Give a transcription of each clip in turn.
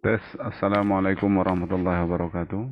Tes, Assalamualaikum warahmatullahi wabarakatuh.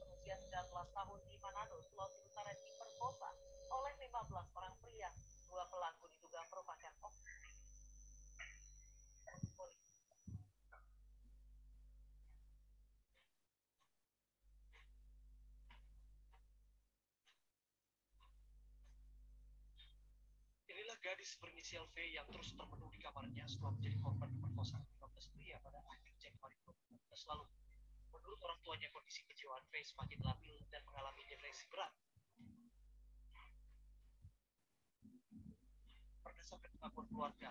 Berusia 19 tahun di Manado, Sulawesi Utara diperkosa oleh 15 orang pria. Dua pelaku diduga merupakan Inilah gadis berinisial V yang terus termenung di kamarnya setelah menjadi korban pemerkosaan 15 pria pada akhir Januari 2019 lalu. Menurut orang tuanya, kondisi kejiwaan V semakin labil dan mengalami depresi berat. Berdasarkan pengakuan keluarga,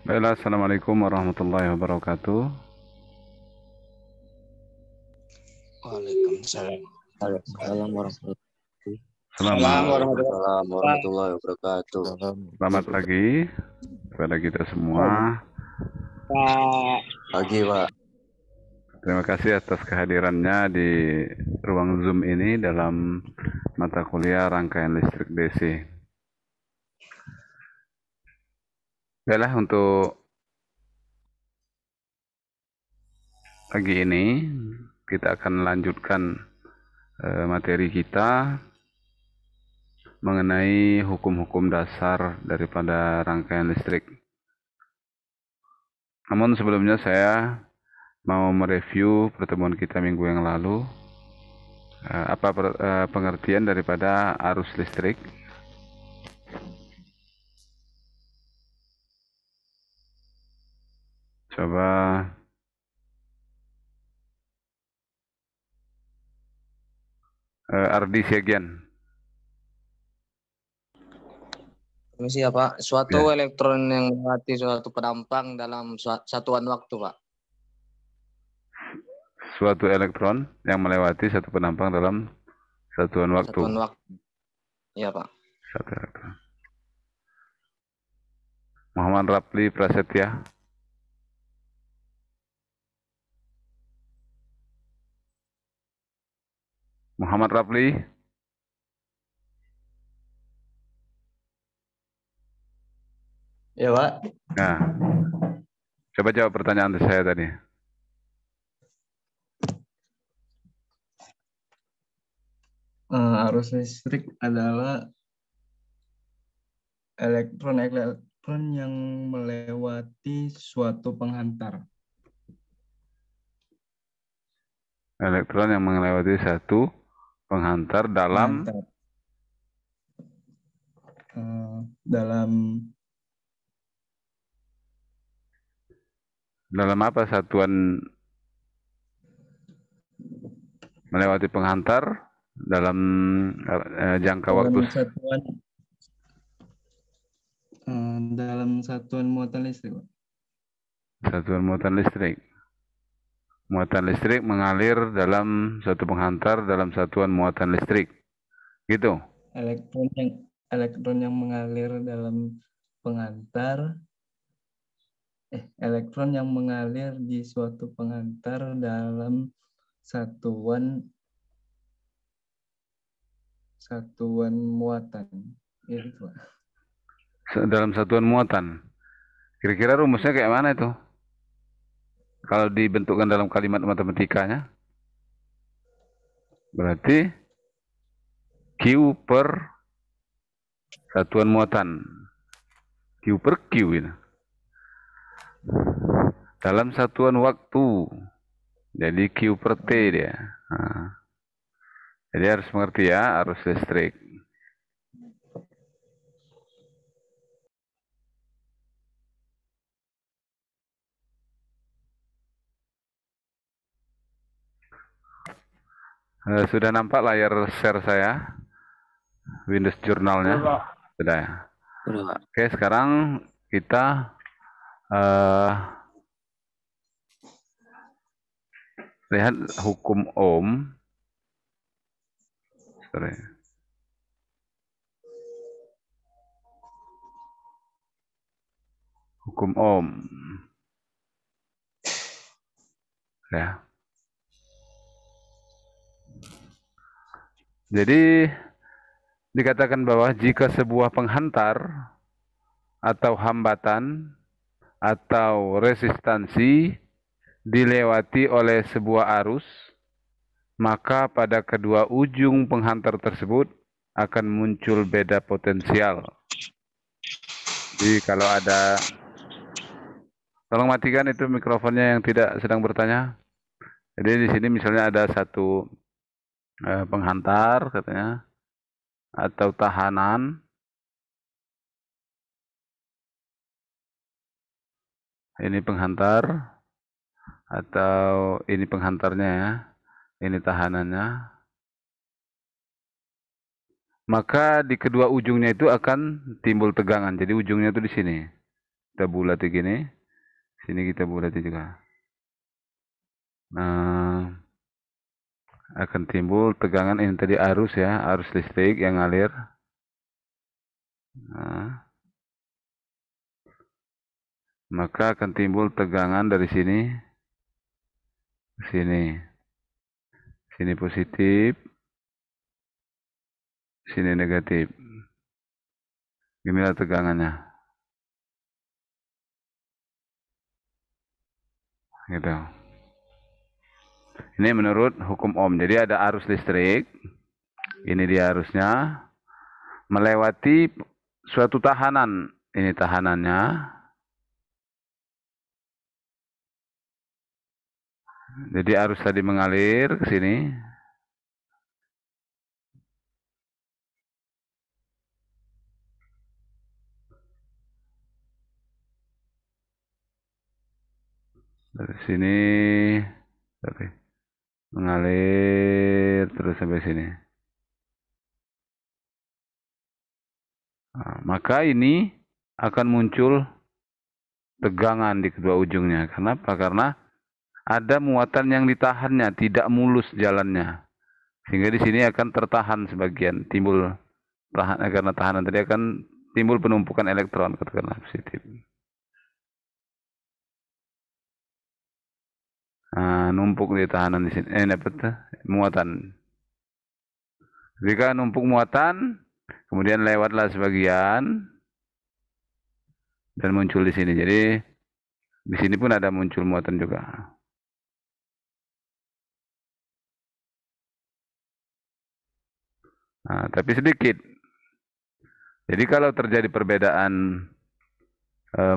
Baiklah, Assalamualaikum warahmatullahi wabarakatuh. Waalaikumsalam. Waalaikumsalam warahmatullahi Waalaikumsalam warahmatullahi wabarakatuh. Selamat pagi kepada kita semua. Pagi, Pak. Terima kasih atas kehadirannya di ruang Zoom ini dalam mata kuliah rangkaian listrik DC. Baiklah, untuk pagi ini kita akan melanjutkan materi kita mengenai hukum-hukum dasar daripada rangkaian listrik. Namun sebelumnya saya mau mereview pertemuan kita minggu yang lalu. Apa pengertian daripada arus listrik? Coba Ardi Segian. Permisi ya Pak, suatu Ya. elektron yang melewati suatu penampang dalam satuan waktu Pak. Suatu elektron yang melewati satu penampang dalam satuan waktu. Satuan waktu. Iya Pak. Satu elektron. Muhammad Rapli Prasetya. Muhammad Rapli. Ya Pak, Nah, coba jawab pertanyaan saya tadi. arus listrik adalah elektron yang melewati suatu penghantar. Elektron yang melewati satu penghantar dalam Penghantar. dalam apa satuan melewati penghantar dalam jangka waktu dalam satuan muatan listrik, Pak. satuan muatan listrik. Muatan listrik mengalir dalam suatu penghantar dalam satuan muatan listrik. Gitu. Elektron yang mengalir dalam penghantar elektron yang mengalir di suatu penghantar dalam satuan muatan. Ya, gitu, Pak. Dalam satuan muatan. Kira-kira rumusnya kayak mana itu? Kalau dibentukkan dalam kalimat matematikanya, berarti Q per satuan muatan. Q per Q ini. Dalam satuan waktu. Jadi Q per T dia. Nah, jadi harus mengerti ya arus listrik. Sudah nampak layar share saya? Windows Journalnya? Sudah ya? Sudah, Pak. Oke, sekarang kita lihat hukum Ohm. Sorry. Hukum Ohm. Ya. Jadi dikatakan bahwa jika sebuah penghantar atau hambatan atau resistansi dilewati oleh sebuah arus, maka pada kedua ujung penghantar tersebut akan muncul beda potensial. Jadi kalau ada, tolong matikan itu mikrofonnya yang tidak sedang bertanya. Jadi di sini misalnya ada satu penghantar katanya atau tahanan. Ini penghantar atau ini penghantarnya ya. Ini tahanannya. Maka di kedua ujungnya itu akan timbul tegangan. Jadi ujungnya itu di sini. Kita bulati gini. Sini kita bulati juga. Nah, akan timbul tegangan. Ini tadi arus ya. Arus listrik yang ngalir. Nah, maka akan timbul tegangan dari sini ke sini. Sini positif. Sini negatif. Inilah tegangannya. Gitu. Ini menurut hukum Ohm. Jadi ada arus listrik. Ini dia arusnya. Melewati suatu tahanan. Ini tahanannya. Jadi arus tadi mengalir ke sini. Dari sini mengalir terus sampai sini. Nah, maka ini akan muncul tegangan di kedua ujungnya. Kenapa? Karena ada muatan yang ditahannya, tidak mulus jalannya. Sehingga di sini akan tertahan sebagian, timbul karena tahanan tadi akan timbul penumpukan elektron, katakanlah positif. Nah, numpuk di tahanan di sini. Dapat muatan. Jika numpuk muatan, kemudian lewatlah sebagian dan muncul di sini. Jadi di sini pun ada muncul muatan juga. Nah, tapi sedikit. Jadi kalau terjadi perbedaan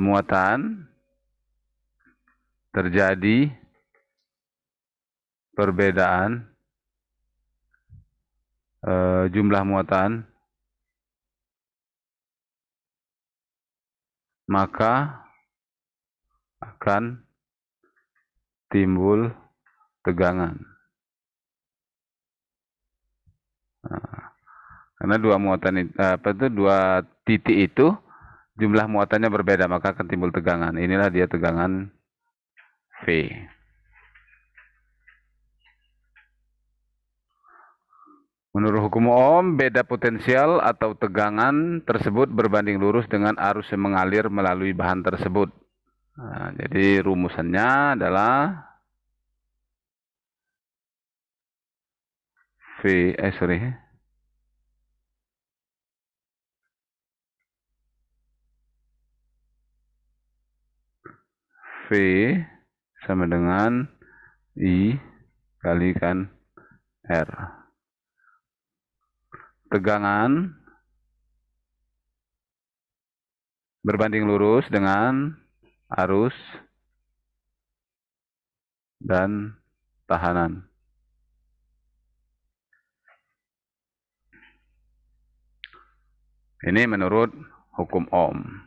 muatan, terjadi perbedaan jumlah muatan, maka akan timbul tegangan. Nah, karena dua titik itu jumlah muatannya berbeda, maka akan timbul tegangan. Inilah dia tegangan V. Menurut hukum Ohm, beda potensial atau tegangan tersebut berbanding lurus dengan arus yang mengalir melalui bahan tersebut. Nah, jadi rumusannya adalah V sama dengan I kalikan R. Tegangan berbanding lurus dengan arus dan tahanan. Ini menurut hukum Ohm.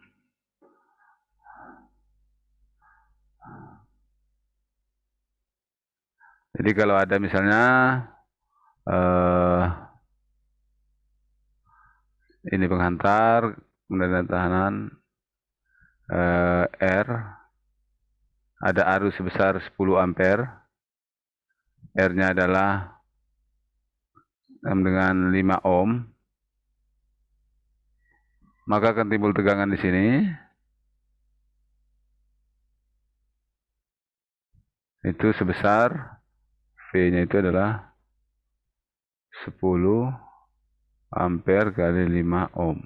Jadi kalau ada misalnya ini penghantar, kemudian tahanan R, ada arus sebesar 10 ampere, R-nya adalah dengan 5 ohm, maka akan timbul tegangan di sini. Itu sebesar V-nya itu adalah 10 ampere kali 5 ohm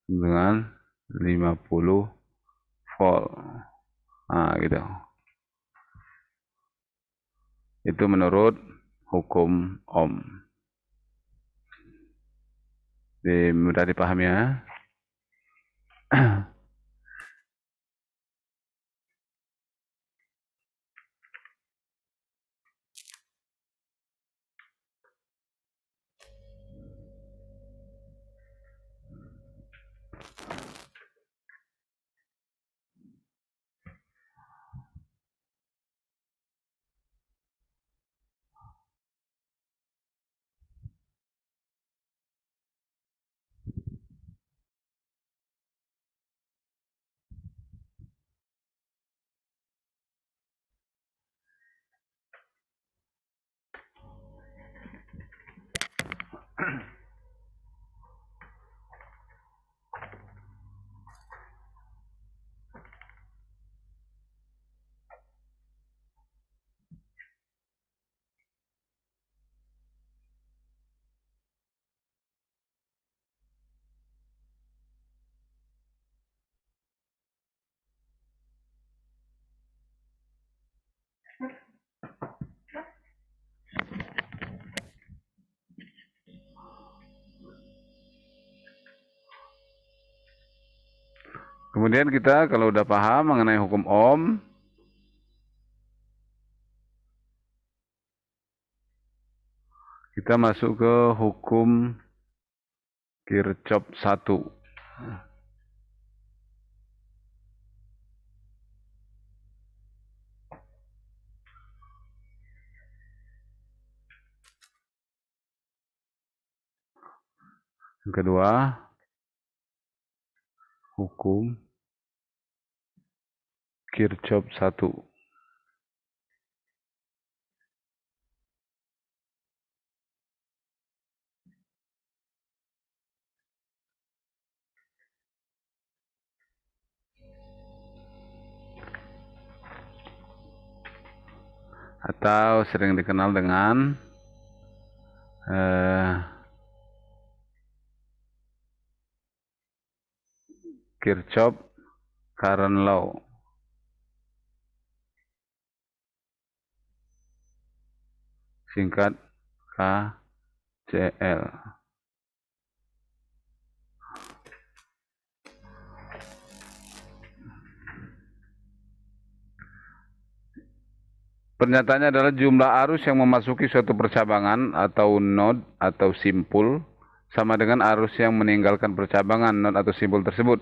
dengan 50 volt. Nah, gitu. Itu menurut hukum Ohm. Mudah dipahami ya. Kemudian kita kalau udah paham mengenai hukum Ohm, kita masuk ke hukum Kirchhoff 1. Yang kedua, hukum Kirchhoff 1. Atau sering dikenal dengan Kirchhoff Current Law. Singkat KCL. Pernyataannya adalah jumlah arus yang memasuki suatu percabangan atau node atau simpul sama dengan arus yang meninggalkan percabangan node atau simpul tersebut.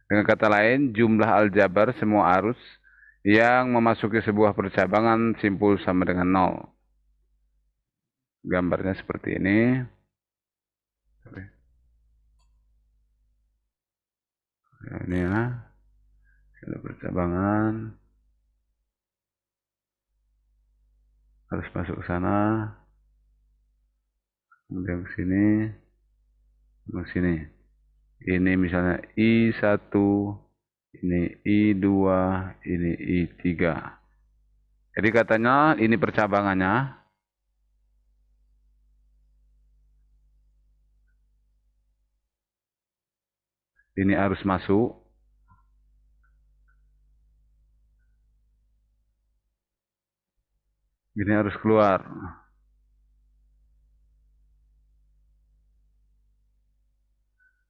Dengan kata lain, jumlah aljabar semua arus yang memasuki sebuah percabangan simpul sama dengan 0. Gambarnya seperti ini. Ini ya, ada percabangan. Harus masuk ke sana, kemudian ke sini, ke sini. Ini misalnya I1, ini I2, ini I3. Jadi katanya ini percabangannya. Ini arus masuk. Ini harus keluar.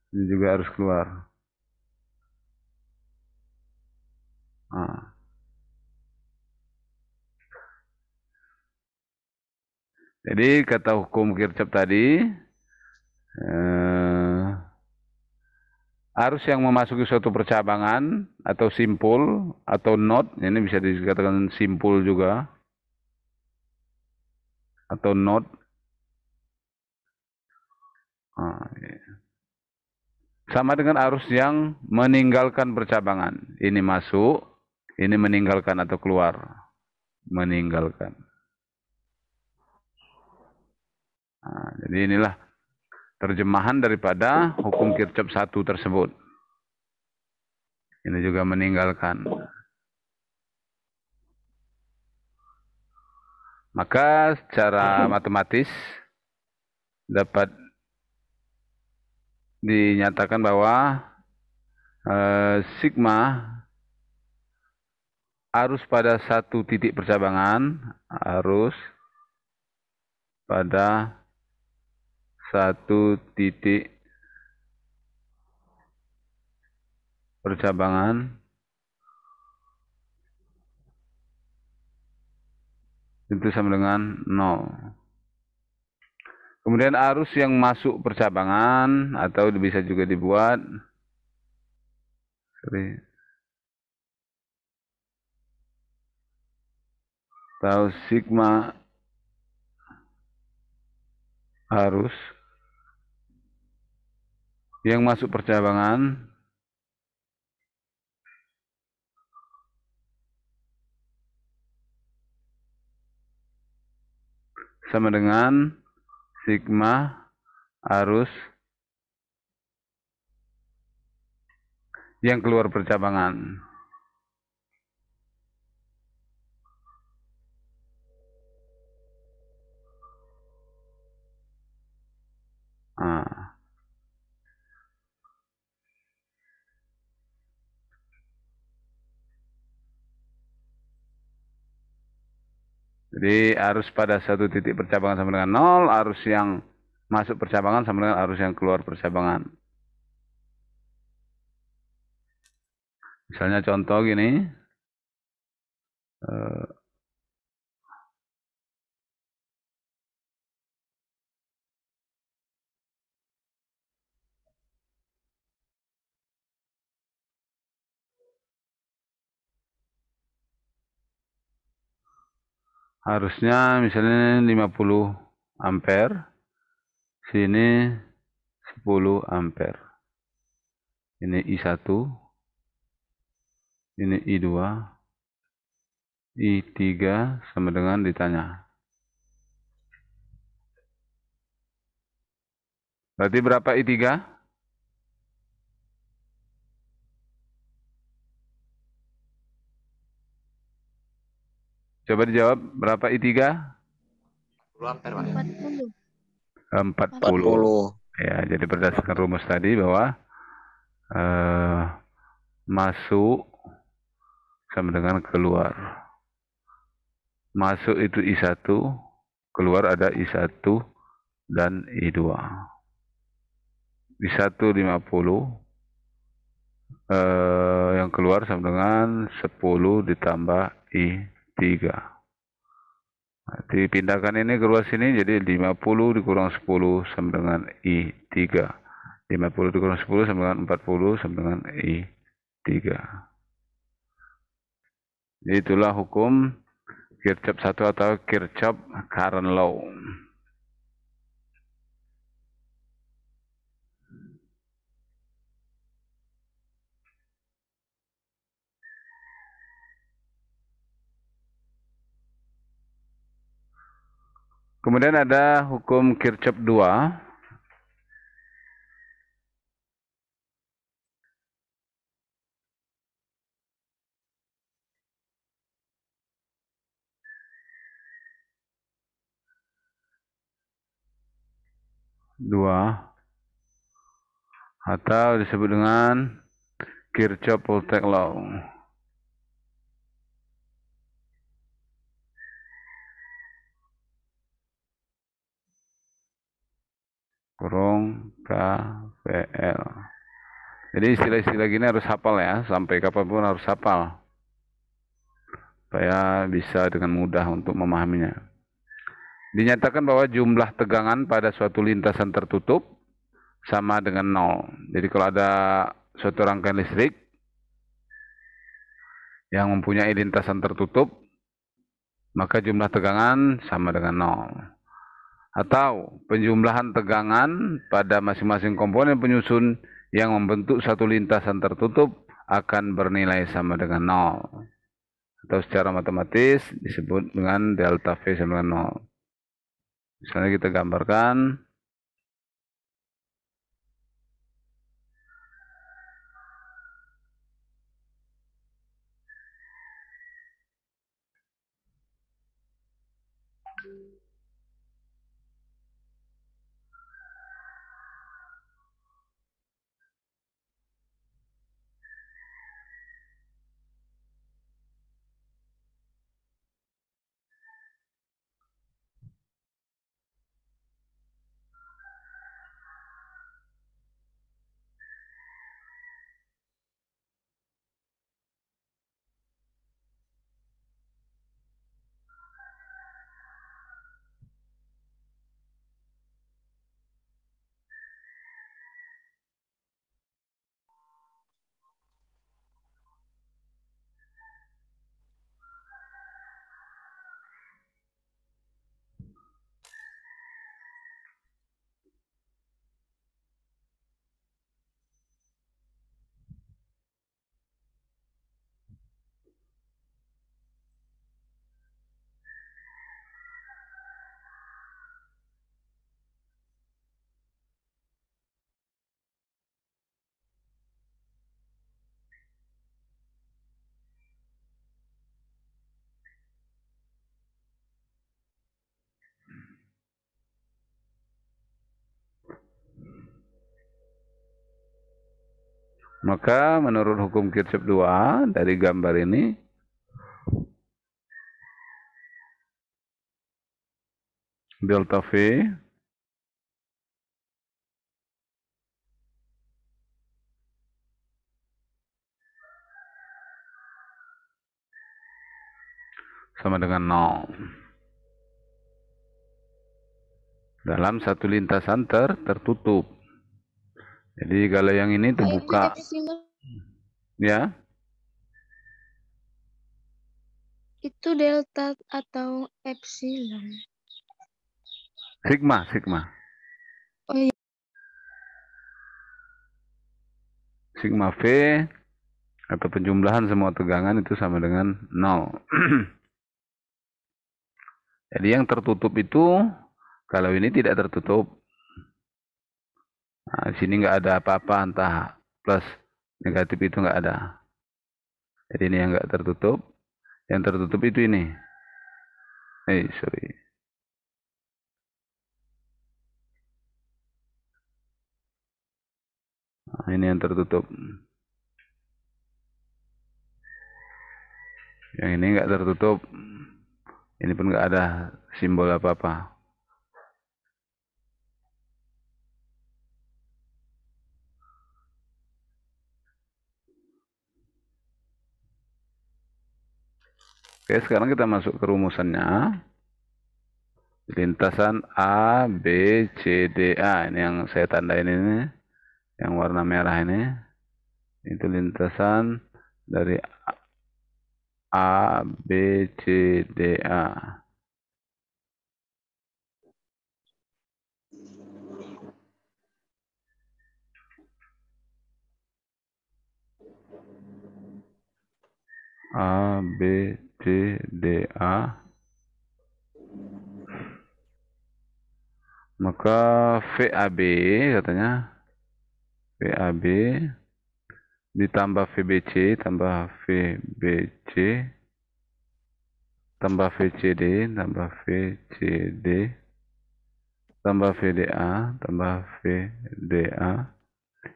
Ini juga harus keluar. Nah. Jadi kata hukum Kirchhoff tadi, arus yang memasuki suatu percabangan atau simpul atau node, ini bisa dikatakan simpul juga, atau node. Nah, sama dengan arus yang meninggalkan percabangan. Ini masuk, ini meninggalkan atau keluar. Meninggalkan. Nah, jadi inilah terjemahan daripada hukum Kirchhoff 1 tersebut. Ini juga meninggalkan. Maka secara matematis dapat dinyatakan bahwa sigma arus pada satu titik percabangan, arus pada satu titik percabangan itu sama dengan 0. Kemudian arus yang masuk percabangan atau bisa juga dibuat atau sigma arus yang masuk percabangan sama dengan sigma arus yang keluar percabangan. Nah. Jadi arus pada satu titik percabangan sama dengan 0, arus yang masuk percabangan sama dengan arus yang keluar percabangan. Misalnya contoh gini, harusnya misalnya 50 ampere, sini 10 ampere. Ini I1, ini I2, I3 sama dengan ditanya. Berarti berapa I3? Coba dijawab, berapa I3? 10 ampere, Pak. 40. 40. Ya, jadi berdasarkan rumus tadi bahwa masuk sama dengan keluar. Masuk itu I1, keluar ada I1 dan I2. I1 50, yang keluar sama dengan 10 ditambah I3. Nanti pindahkan ini keluar sini, jadi 50 dikurang 10 sama dengan I3. 50 dikurang 10 sama dengan 40 sama dengan I3. Itulah hukum Kirchhoff 1 atau Kirchhoff current law. Kemudian ada hukum Kirchhoff 2. Atau disebut dengan Kirchhoff voltage law. Kurung KVL. Jadi istilah-istilah gini harus hafal ya, sampai kapanpun harus hafal. Supaya bisa dengan mudah untuk memahaminya. Dinyatakan bahwa jumlah tegangan pada suatu lintasan tertutup sama dengan 0. Jadi kalau ada suatu rangkaian listrik yang mempunyai lintasan tertutup, maka jumlah tegangan sama dengan 0. Atau penjumlahan tegangan pada masing-masing komponen penyusun yang membentuk satu lintasan tertutup akan bernilai sama dengan 0. Atau secara matematis disebut dengan delta V sama dengan 0. Misalnya kita gambarkan. Maka menurut hukum Kirchhoff 2 dari gambar ini, delta V sama dengan 0. Dalam satu lintasan tertutup. Jadi kalau yang ini terbuka. Ya. Itu delta atau epsilon? Sigma. Oh iya. sigma V atau penjumlahan semua tegangan itu sama dengan 0. Jadi yang tertutup itu, kalau ini tidak tertutup. Nah, di sini nggak ada apa-apa, entah plus negatif itu nggak ada. Jadi ini yang nggak tertutup. Yang tertutup itu ini. Sorry. Nah, ini yang tertutup. Yang ini nggak tertutup. Ini pun nggak ada simbol apa-apa. Oke, sekarang kita masuk ke rumusannya. Lintasan A, B, C, D, A. Ini yang saya tandain ini. Yang warna merah ini. Itu lintasan dari A, B, C, D, A. A, B, C, D, A. Maka VAB katanya. VAB ditambah VBC tambah VBC tambah VCD tambah VCD tambah VDA tambah VDA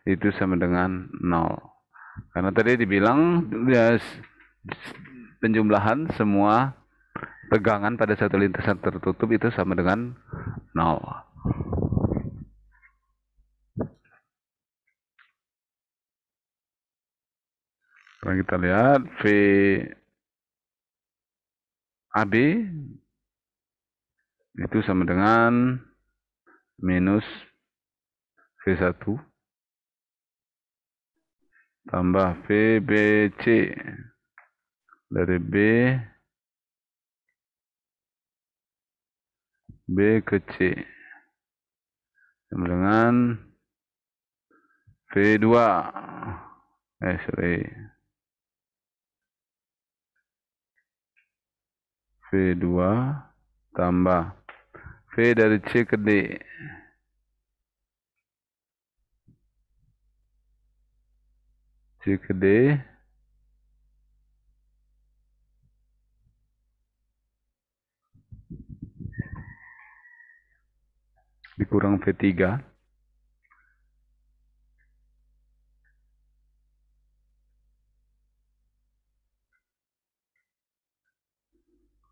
itu sama dengan 0. Karena tadi dibilang ya, penjumlahan semua tegangan pada satu lintasan tertutup itu sama dengan 0. Sekarang kita lihat VAB itu sama dengan minus V1 tambah VBC dari B ke C sama dengan V2 V2 tambah V dari C ke D C ke D dikurang V3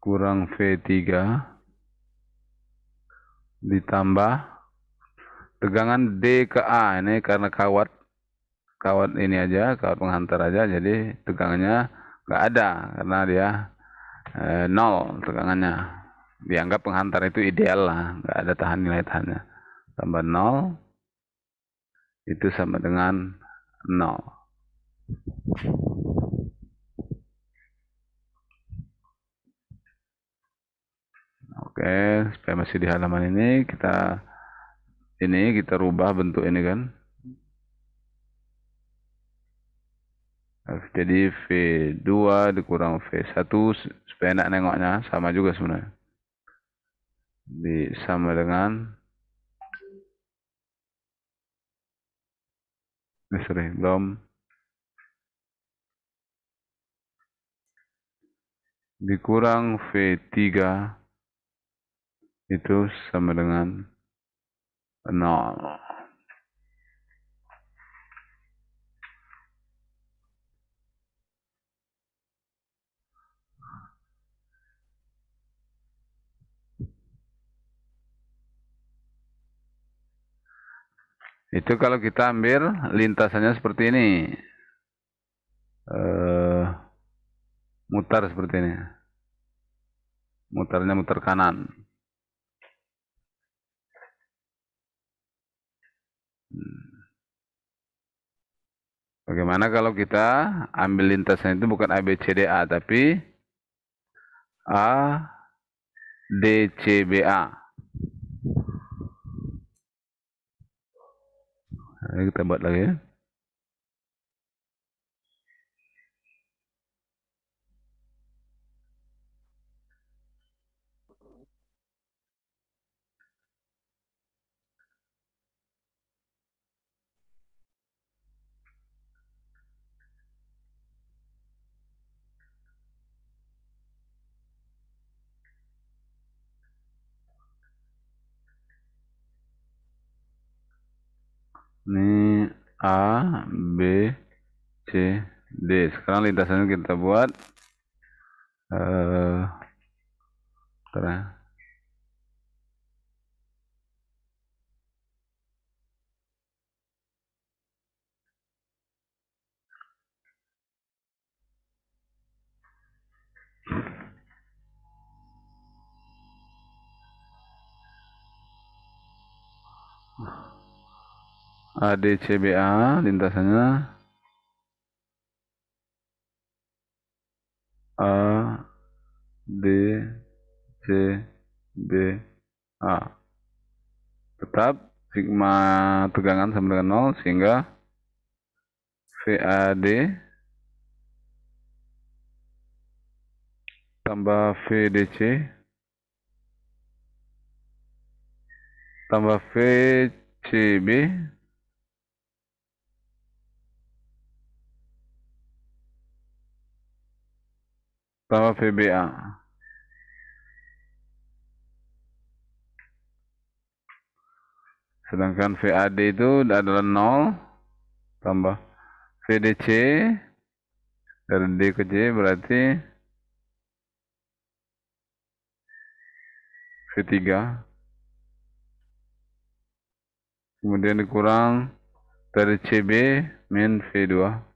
kurang V3 ditambah tegangan D ke A. Ini karena kawat ini aja, kawat penghantar aja, jadi tegangannya nggak ada karena dia 0 tegangannya. Dianggap penghantar itu ideal lah, nggak ada nilai tahannya. Tambah 0 itu sama dengan 0. Oke, supaya masih di halaman ini kita rubah bentuk ini kan. Jadi V2 dikurang V1 supaya enak nengoknya, sama juga sebenarnya. Sama dengan belum dikurang V3 itu sama dengan 0. Itu kalau kita ambil lintasannya seperti ini. Mutar seperti ini. Mutarnya mutar kanan. Bagaimana kalau kita ambil lintasan itu bukan ABCDA tapi ADCBA. Kita buat lagi ya. Ini A, B, C, D. Sekarang lintasannya kita buat. Bentar ya. ADCBA lintasannya A D C B A. Tetap sigma tegangan sama dengan 0 sehingga VAD tambah VDC tambah VCB tambah VBA. Sedangkan VAD itu adalah 0 tambah VDC dari D ke C berarti V3. Kemudian dikurang dari CB min V2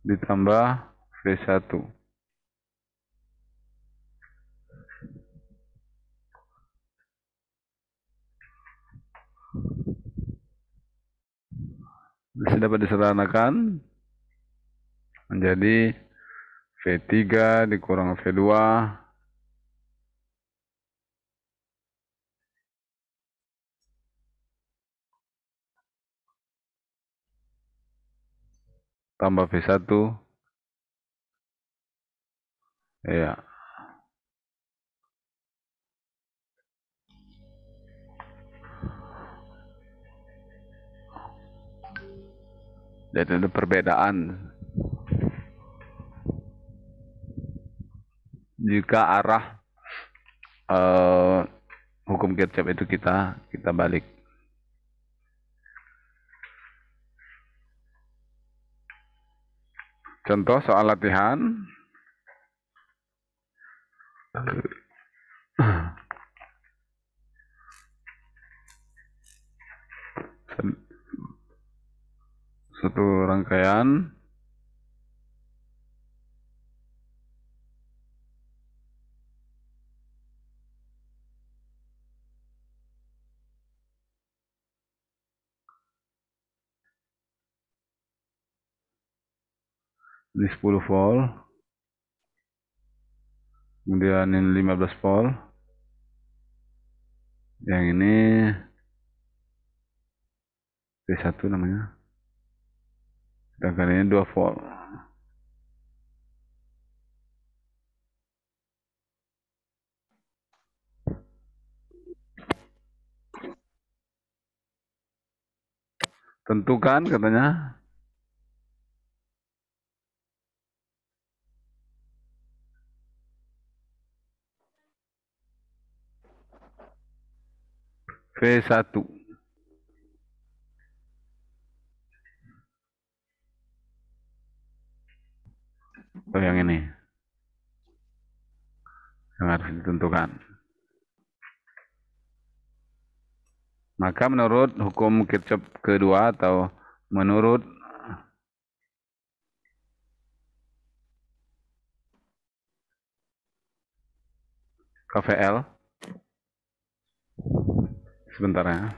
ditambah V1. Bisa dapat disederhanakan menjadi V3 dikurang V2 tambah V1. Ya. Jadi ada perbedaan. Jika arah hukum Kirchhoff itu kita balik. Contoh soal latihan. Satu rangkaian ini 10 volt, kemudian ini 15 volt, yang ini V1 namanya, sedangkan ini 2 volt. Tentukan katanya V1. Oh, yang ini yang harus ditentukan. Maka menurut hukum Kirchhoff kedua atau menurut KVL, sebentar ya.